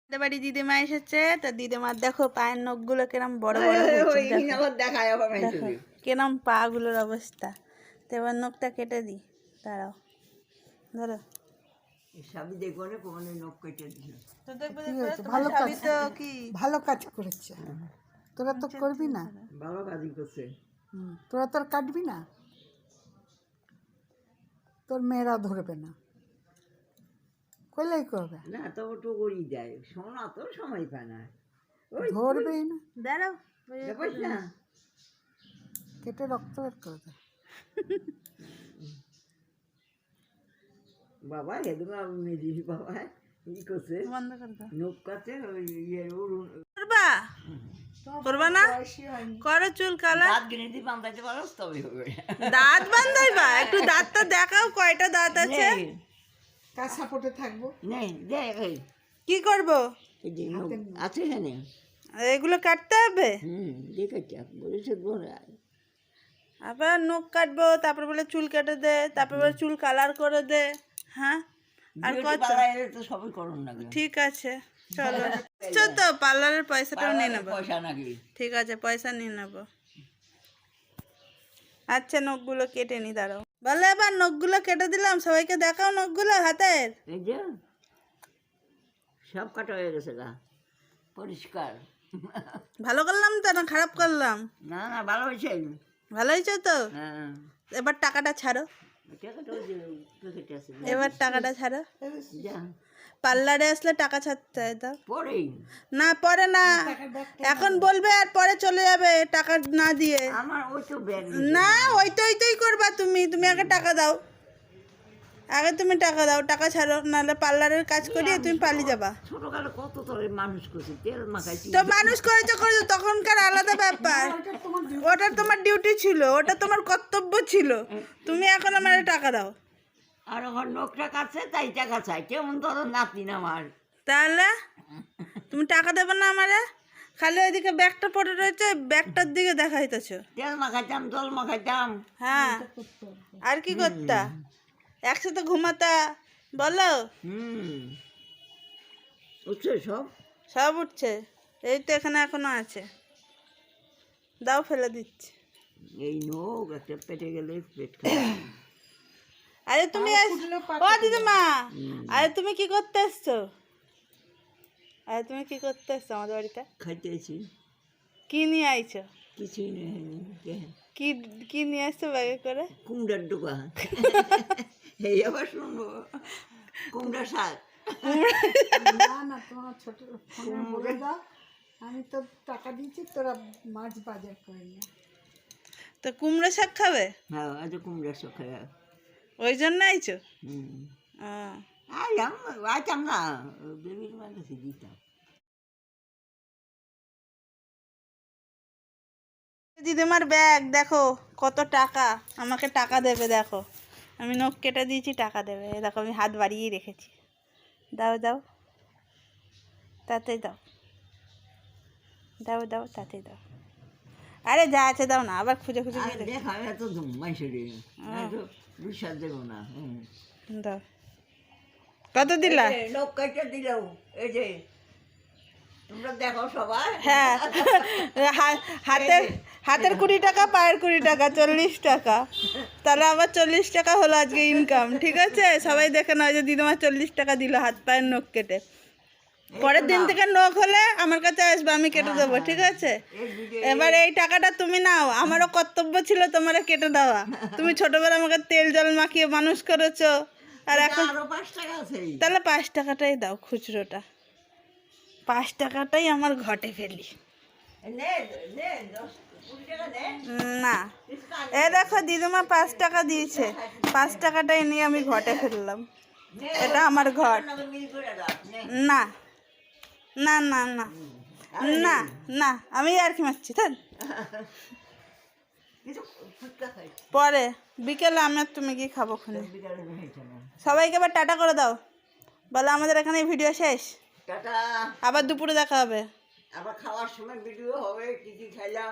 আমাদের বাড়ি দিদিমা এসেছে, তো দিদিমার দেখো পায়ের নখগুলো কিরম বড় বড় হয়েছে, দেখো কিরম পা গুলোর অবস্থা। তো এবার নখটা কেটে দিই, দাঁড়াও ধরো। ভালো কাজ করেছে, তোরা তো করবি না, ভালো কাজই করছে। তোরা তোর কাটবি না, তোর মেয়েরা ধরবে না, কইলেই করবে না তো ওটু করি যায়, শোনা তো সময় পায় না, ধরবেই না, দাঁড়াও না কেটে রক্ত বের করে দেয়। বাবা এগুলো মেজি বাবা ই করছে, বন্ধ করে দাও। নখ কাটছে ওই ইয়ে করবা করবা না করো চুল কালার, দাঁত গিনে দিয়ে বান্ধাইতে পারো তবে হবে। দাঁত বান্ধাইবা? একটু দাঁতটা দেখাও, কয়টা দাঁত আছে? কার সাপোর্টে থাকবো? নেই দেখ এই কি করবো? যে নখ আছে এখানে, এগুলো কাটতে হবে? দেখেছি বলেছে আবার নখ কাটবো, তারপর বলে চুল কেটে দে, তারপর বলে চুল কালার করে দে। হ্যাঁ আর কত? তো সবই করুন না, ঠিক আছে চলো, তো পার্লারের পয়সাটাও নিয়ে নেবো। পয়সা নাকি? ঠিক আছে পয়সা নিয়ে নেবো। আচ্ছা নখগুলো কেটে নি, দাঁড়াও। বলে এবার নখগুলো কেটে দিলাম, সবাইকে দেখাও নখগুলো হাতের। এই যে সব কাটা হয়ে গেছে গা, পরিষ্কার। ভালো করলাম তো না খারাপ করলাম? না না ভালো হয়েছে। ভালো হয়েছে তো? হ্যাঁ এবার টাকাটা ছাড়ো, টাকাটা ওই যে প্যাকেটে আছে, এবার টাকাটা ছাড়ো। যা পার্লারে আসলে টাকা ছাড়তে হয় তো? পরেই না পরে না, এখন বলবে আর পরে চলে যাবে টাকা না দিয়ে। আমার ওই তো ব্যাগ না ওই তোই করবা তুমি, তুমি আগে টাকা দাও, আগে তুমি টাকা দাও, টাকা ছাড়ো, নাহলে পার্লারের কাজ করিয়ে তুমি পালিয়ে যাবা। ছোটকালে কত তোর মানুষ করছি, তেল মাখাইছি তো মানুষ করেছো তখনকার আলাদা ব্যাপার, ওটা তোমার ডিউটি ছিল, ওটা তোমার কর্তব্য ছিল। তুমি এখন আমার টাকা দাও। আর এখন নখটা কাটছে তাই টাকা চাই, কেমন ধরো নাতি না আমার। তাহলে তুমি টাকা দেবে না আমারে? খালি ওইদিকে ব্যাগটা পড়ে রয়েছে, ব্যাগটার দিকে দেখাইতেছ। তেল মাখাইতাম, জল মাখাইতাম। হ্যাঁ আর কি করতা? একসাথে ঘুমাতা বলো? উঠছে সব, সব উঠছে, এই তো এখানে এখনো আছে, দাও ফেলে দিচ্ছি। এই নখ একটা পেটে গেলে পেট খারাপ। আরে তুমি ও দিদিমা, আরে তুমি কি করতে এসছো? আরে তুমি কি করতে এসছো আমাদের বাড়িতে? খাইতেছি। কি নিয়ে আইছো? কিছুই নেই, কি কি নিয়ে আসছো ব্যাগে করে? কুমড়ার ডোকা। এই আবার শুনবো কুমড়া শাক। না না, তোমার ছোট ফোনে বলে দাও, আমি তো টাকা দিয়েছি, তোরা মাছ বাজার করে নিয়ে। তো কুমড়ো শাক খাবে? হ্যাঁ আজ কুমড়া শাক খাই। ওই জন্য আইছো? আইতাম না, বেবির মার কাছে দিতাম। দিদিমার ব্যাগ দেখো কত টাকা, আমাকে টাকা দেবে দেখো, আমি নখ কেটে দিয়েছি টাকা দেবে, এই দেখো আমি হাত বাড়িয়েই রেখেছি। দাও দাও তাতেই দাও, দাও দাও তাতেই দাও। আরে যা আছে দাও না, আবার খুঁজে খুঁজে নিয়ে দেখো। দেখা এত ধুম মাইসেরি বিশ্বাস দেবো না। দাও কত দিলা? লোক কেটে দিলেও এই যে তোমরা দেখো সবাই। হ্যাঁ হাতের হাতের 20 টাকা, পায়ের 20 টাকা, 40 টাকা। তাহলে আমার 40 টাকা হলো আজকে ইনকাম, ঠিক আছে? সবাই দেখে নাও যে দিদিমা 40 টাকা দিল হাত পায়ের নখ কেটে। পরের দিন থেকে নখ হলে আমার কাছে আসবে, আমি কেটে দেবো, ঠিক আছে? এবার এই টাকাটা তুমি নাও, আমারও কর্তব্য ছিল তোমারে কেটে দেওয়া। তুমি ছোটবেলা আমাকে তেল জল মাখিয়ে মানুষ করেছো, আর এখন তাহলে 5 টাকাটাই দাও, খুচরোটা 5 টাকাটাই আমার ঘটে ফেলি। না এ দেখো দিদিমা 5 টাকা দিয়েছে, 5 টাকাটাই নিয়ে আমি ঘটে ফেললাম, এটা আমার ঘট। না না না না না না, আমি আর কি মারছি তাই। পরে বিকেলে আমি আর তুমি কি খাবো খুনি। সবাইকে এবার টাটা করে দাও, বলো আমাদের এখানে ভিডিও শেষ, আবার দুপুরে দেখা হবে, আবার খাওয়ার সময় ভিডিও হবে কি কি খাইলাম।